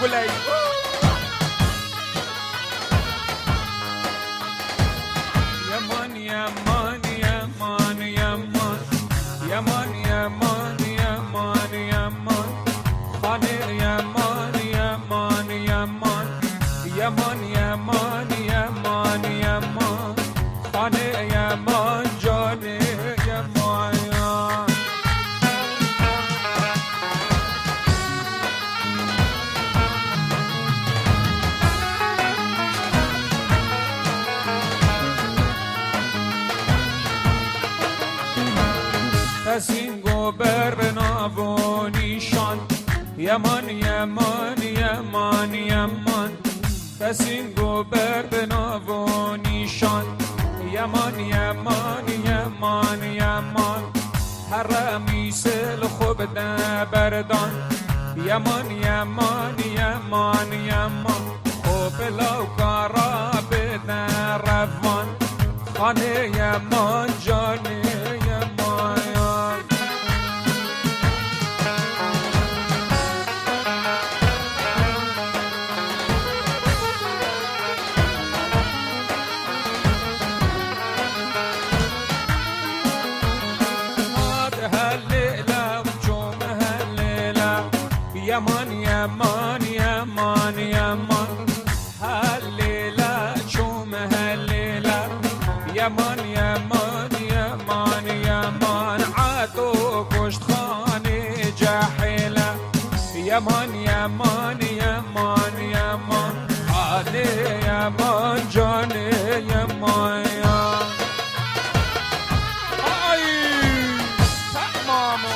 قولي يمان يمان يمان يمان يمان يمان يمان يمان خانه يمان يمان يمان يمان يمان يمان يمان خانه يمان جانه يمان Singo bernavoni shan Yaman yaman yaman yaman Singo bernavoni shan Yaman yaman yaman yaman Harami sel khub da berdan Yaman yaman yaman yaman Khub law kara beda ravan Khane yaman jane يمان يمان يمان يمان هالليلة شوم هالليلة يمان يمان يمان يمان عاتو كشت خاني جاحلة يمان يمان يمان يمان علي يمان جاني يمان اي مامو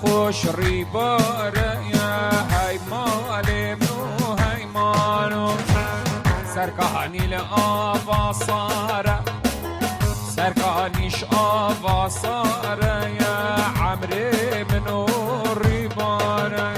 خوش ریباره یا های مال منو های مالو سرکانی لآوا ساره سرکانیش آوا ساره یا عمري منو ریباره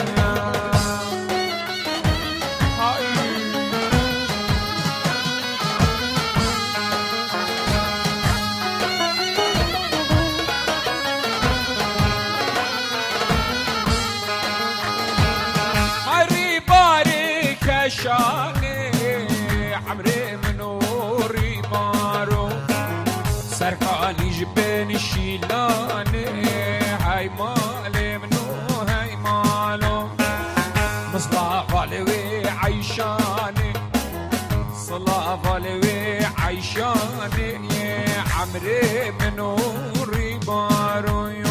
شاني عمري منوري بارو سركاني جبين شيلاني هاي مالي منو هاي مالو مصطفى لوي عيشاني صلاة لوي عيشاني عمري منوري بارو يو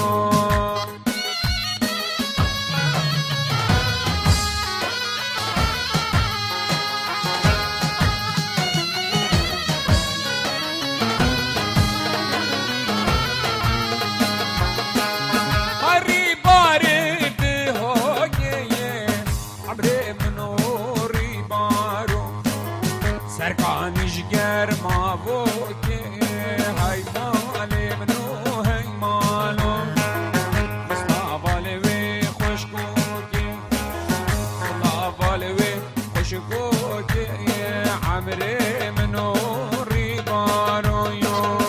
سرکانیش گرما بوده های مالی منو های مالو مصطفی وی خوش گوگی صلافی وی خوش گوگی عمري منو ریبارو یو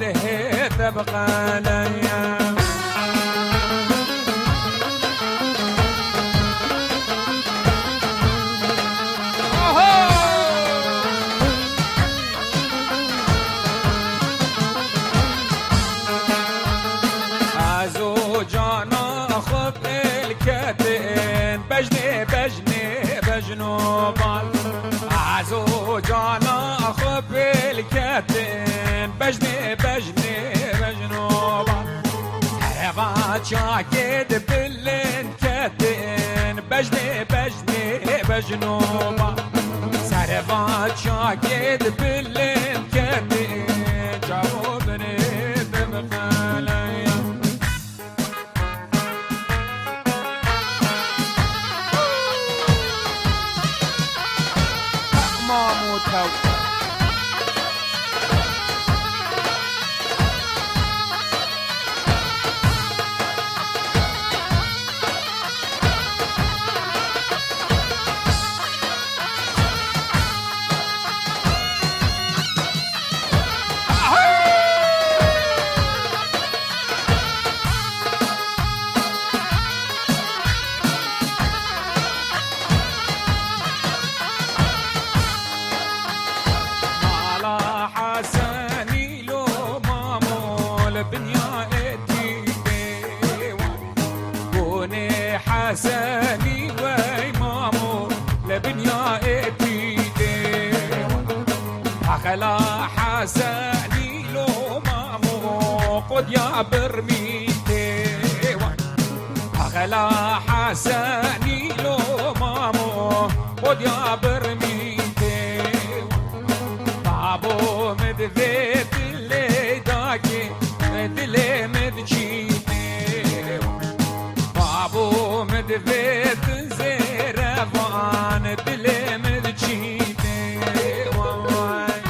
وله تبقى ليا بجنوبال عزو جانا خب الكتن بجني بجنوبال هبا شاكد باللين كتن بجني بجنوبال سرفا شاكد باللين كتن جاوبني بمخالي ماموتو حساني وإمامو لبنيا إبيدي أخلا حساني لو مامو قد يا برميدي أخلا حساني لو مامو قد يا برميدي بابو مدفيت اللي داكي دلي مدجيدي بابو مدفيت زيرفان دلي مدجيدي واي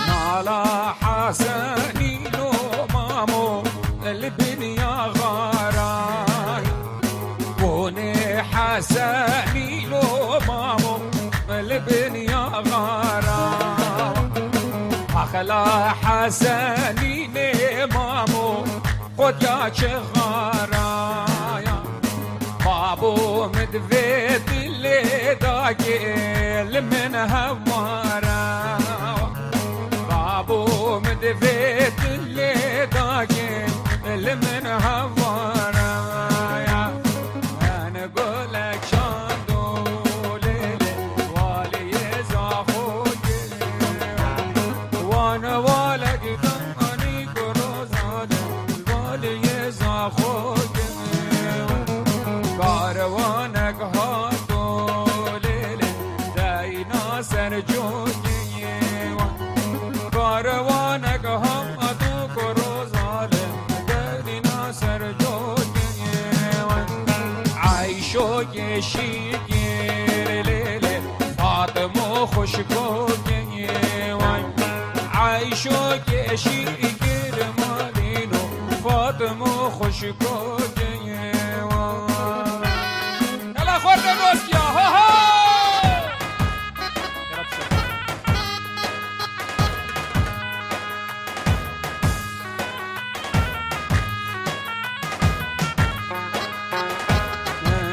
نالا حسني لو مامو البنيا غاراي بوني حسني لو مامو البنيا غاراي أخلا حسني مامو قد يا شغاراي بابو مدفيت اللي داقي من هوارا بابو مدفيت اللي داقي من هوارا انا قولك شاندو ليلي والي يزعفوك وانا والك دماني كروزاد والي يزعفوك كاروانك هاتو ليلي داينا سرجوكي كاروانك هاتو كروزاد داينا سرجوكي عايشوكي شيكير ليلي فاطمو خشكوكي عايشوكي شيكير مالينو فاطمو خشكوكي يلا خورد دوستيا ها ها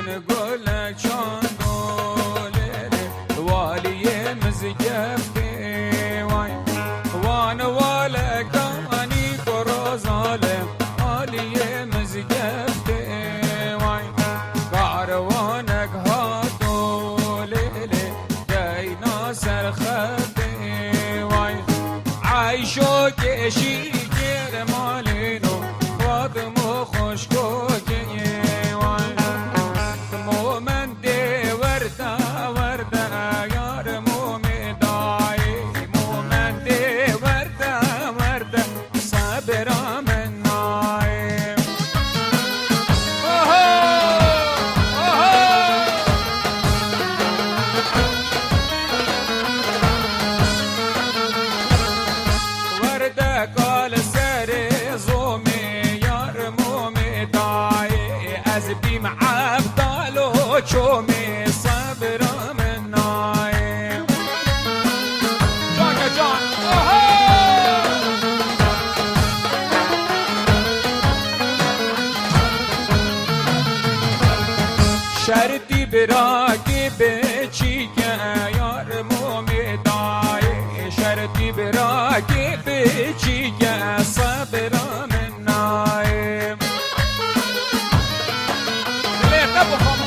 نقولك شلون ليلي والي مزجفتي وانا والك داني كروزالي والي مزجفتي شرطی براکی بچیکه یار مومیدای شرطی براکی بچیکه صبرم نایم لیتا بخم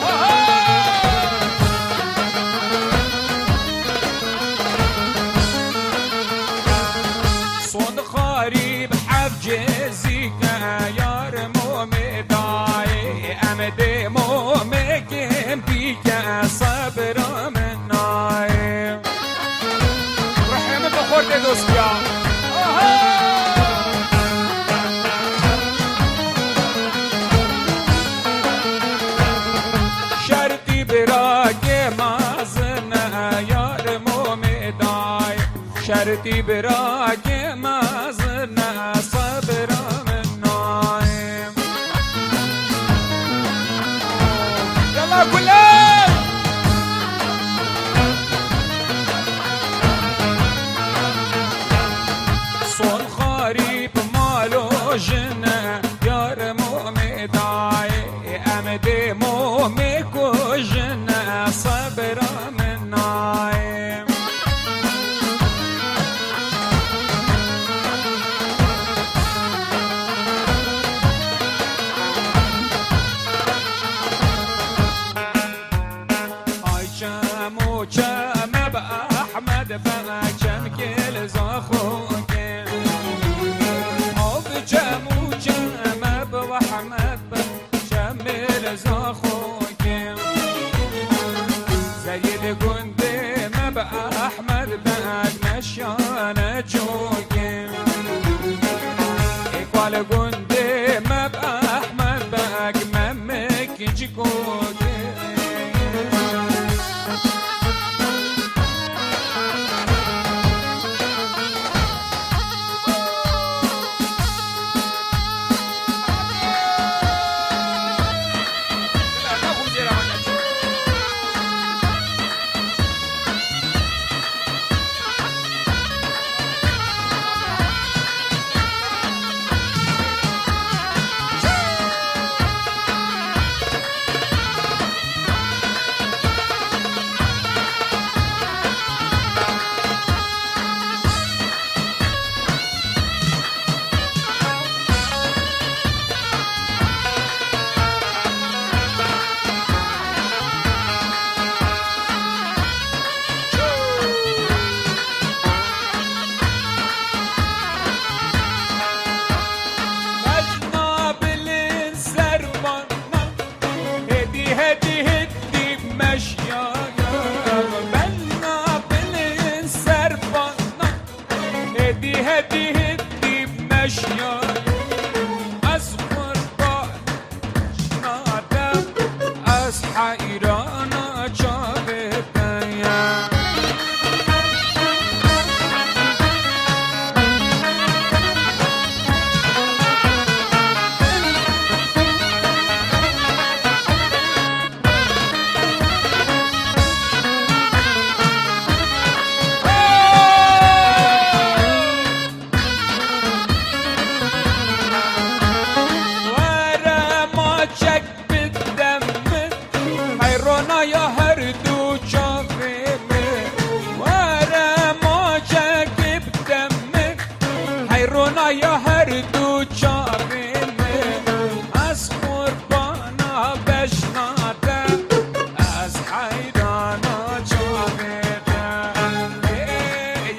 صد خارب حف جزیکه یار مومیدای امده مومکم بیکه صبرم نایم رحمه بخورده دوست بیا شرطی براگه مازنه یار مومیدای شرطی براگه مازنه صبرم نایم یلا کلای صن خاریب مالو جنه یار مومیدای امده مومی کجنه صبرم نایم آی چمو چمه به احمد بچم کل زاخوکه آب چمو چمه به احمد بچم کل زاخوکه زید گنده ما به احمد بعد نشانه چوکه اقبال گنده ما به احمد بعد ممک چکوکه هدی بمشیا از قربان نادم از حیرانا چاوه بیا یا هر دو چارمه از قربانا بشنادم از حیرانا چاویدم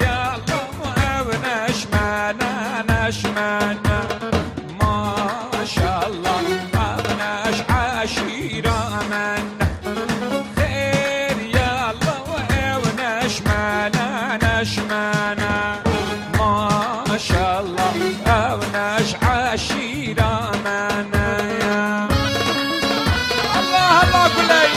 یا الله او نشمنه نشمنه ماشالله او نش عشیرا من خیر یا الله او نشمنه نشمنه ماشالله او نش عشیرا من الله الله کلی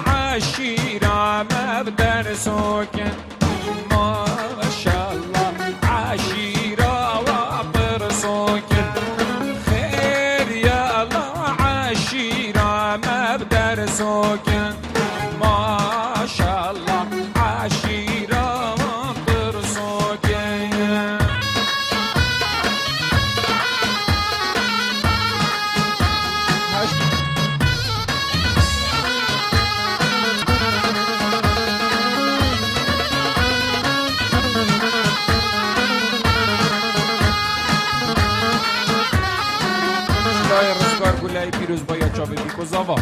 عشیرا مبدر سوکن ماشالله عشیرا و پیروز باید چاوی بیکو زاوا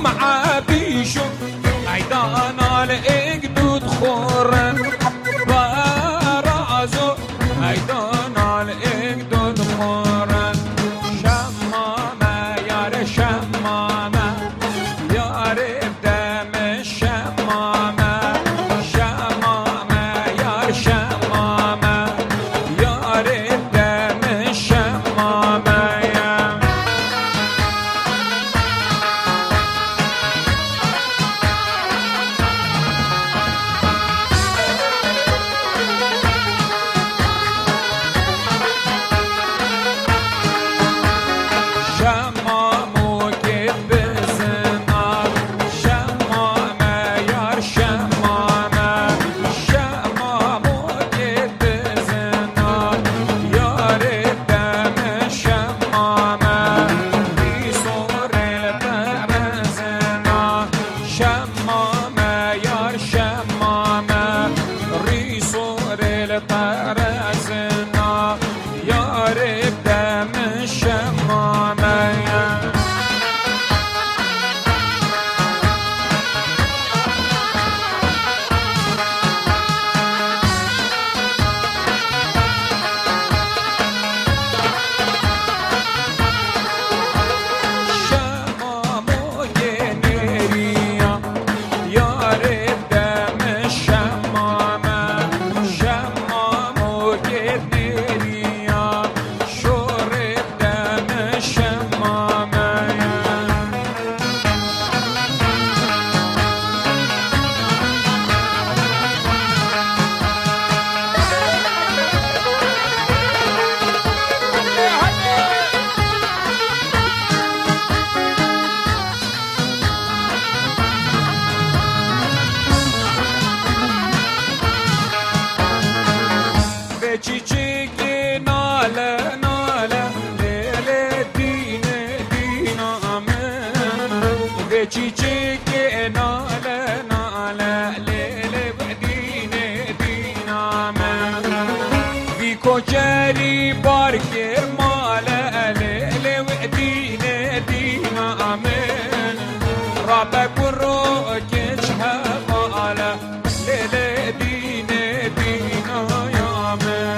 مع بيشو عيدانا لإقدود خورن برازو عيدانا لإقدود خورن شمامة يا شمامة يا دم الشمامة شمامة يا شمامة يا دم الشمامة كوجري باركر مالا ليلي ودينا دينا امين ربك وروكش هبالا ليلي دينا دينا يا امين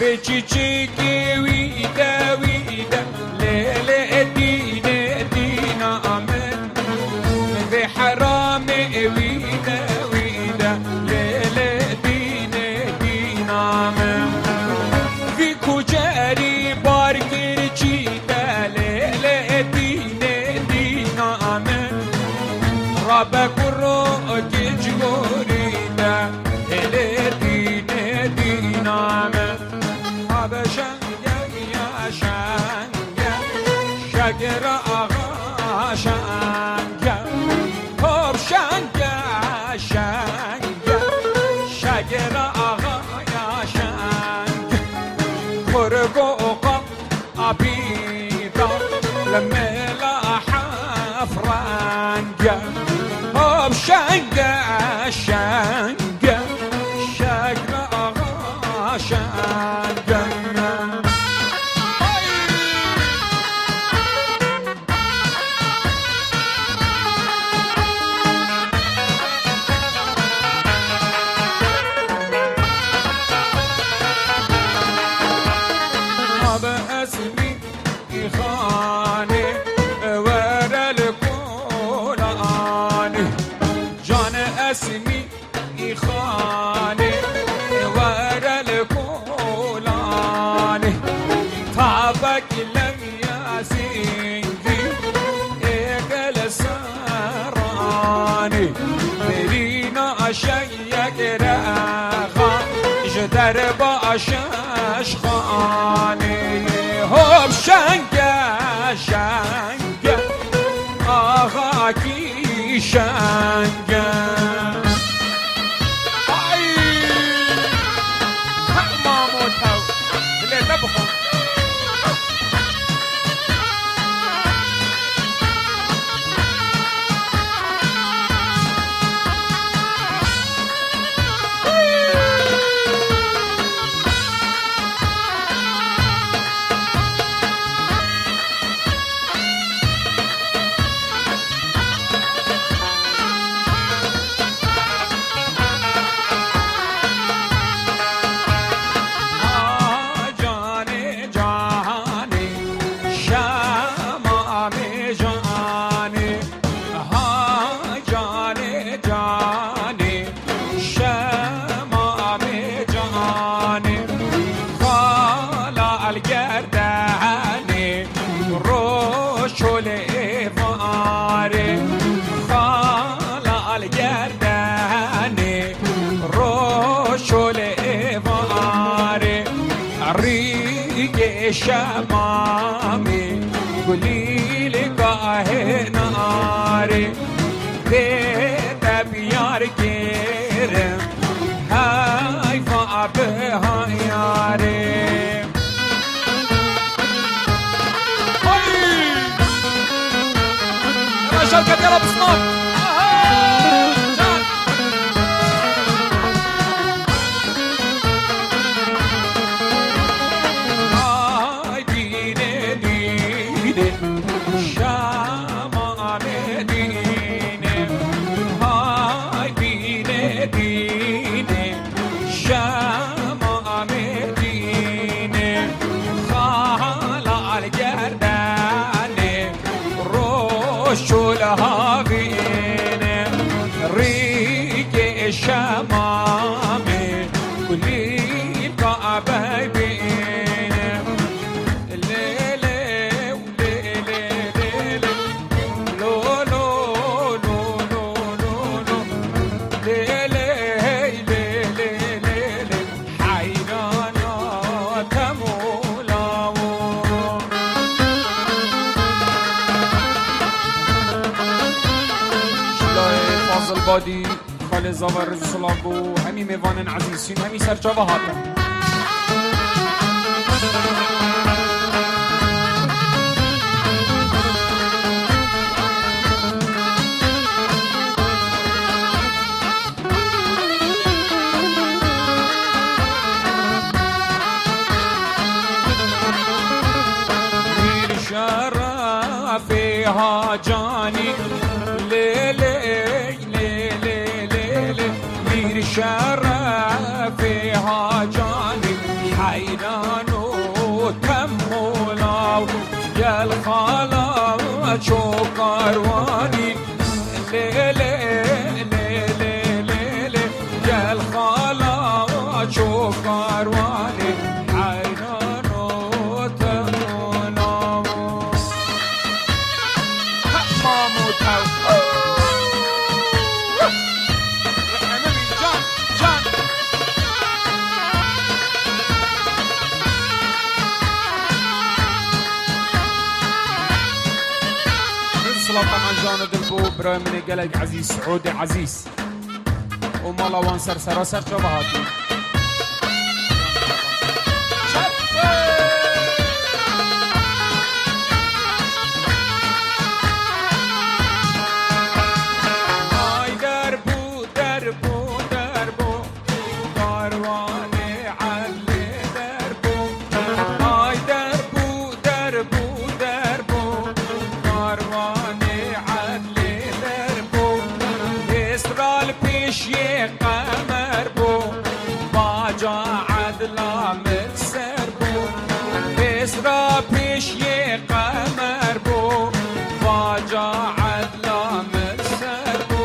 بچیچیکی ویده ویده لیل دینه دینا آمن به حرام ویده ویده لیل دینه دینا آمن وی کجری بارگیر چیده لیل دینه دینا آمن رابع کرو گجگوریده لیل دینه دینا آمن شگر آقا شنگه خوب شنگه شنگه شگر آقا شنگه خرگ و قم عبیدا لملاح فرنگه خوب شنگه شنگه شگر آقا شنگه اسمي خاني ورا الكولاني جان اسمي خاني ورا الكولاني طابك لم ياسيني اقل سراني برينا اشيك راغا جدر باشش خاني هم شنگه شنگه آقا کی شنگه ای مامون او لیتا بخون شمامي قولي لي قاهي ناري بيتا بيار كيرم هاي فابها ياري رجال كتيرة بصناك شولها بينه ريق الشمامي كلي الكعبة بينه الليلة وليلة ليلة لو لو لو لو لو لو ليلة ليلة ليلة حيرانة مولاو البادي خالي زاور الصلابو همي ميوان عزيزين همي سرجاوة هاتم مير شرفها جاني ليلي شرفها جاني حیران و تمولا گل خالا چو کاروانی لیلی لیلی لیلی گل خالا چو کاروانی حیران و تمولا مامو تو طبعا جان دلبو برای من گلگ عزیز سعود عزیز و مالاوان سر شبهاتی آی دربو دربو دربو کاروان علی دربو آی دربو دربو دربو کاروان پیشی قمر بو باجا عدلا مکسر بو اسرا پیشی قمر بو باجا عدلا مکسر بو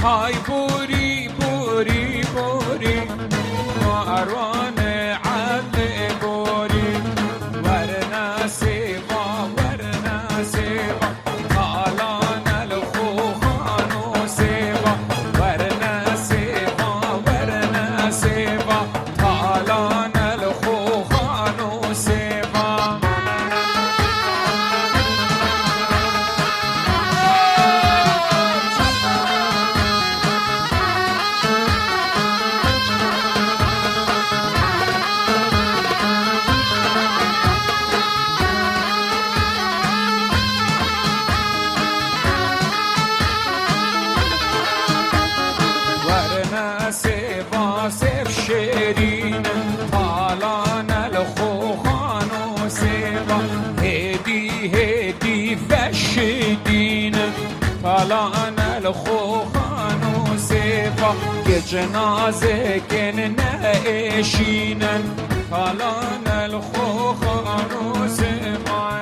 های بوری بوری بوری کاروان عدل بوری ورنا سیبا کالان الخوخانو سیبا ورنا سیبا کالان الخوخانو سیبا سيف شيرين طالان الخوخان وسيبا هدي فشدين طالان الخوخان وسيبا كجنازة كن نائشين طالان الخوخان وسيبا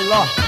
الله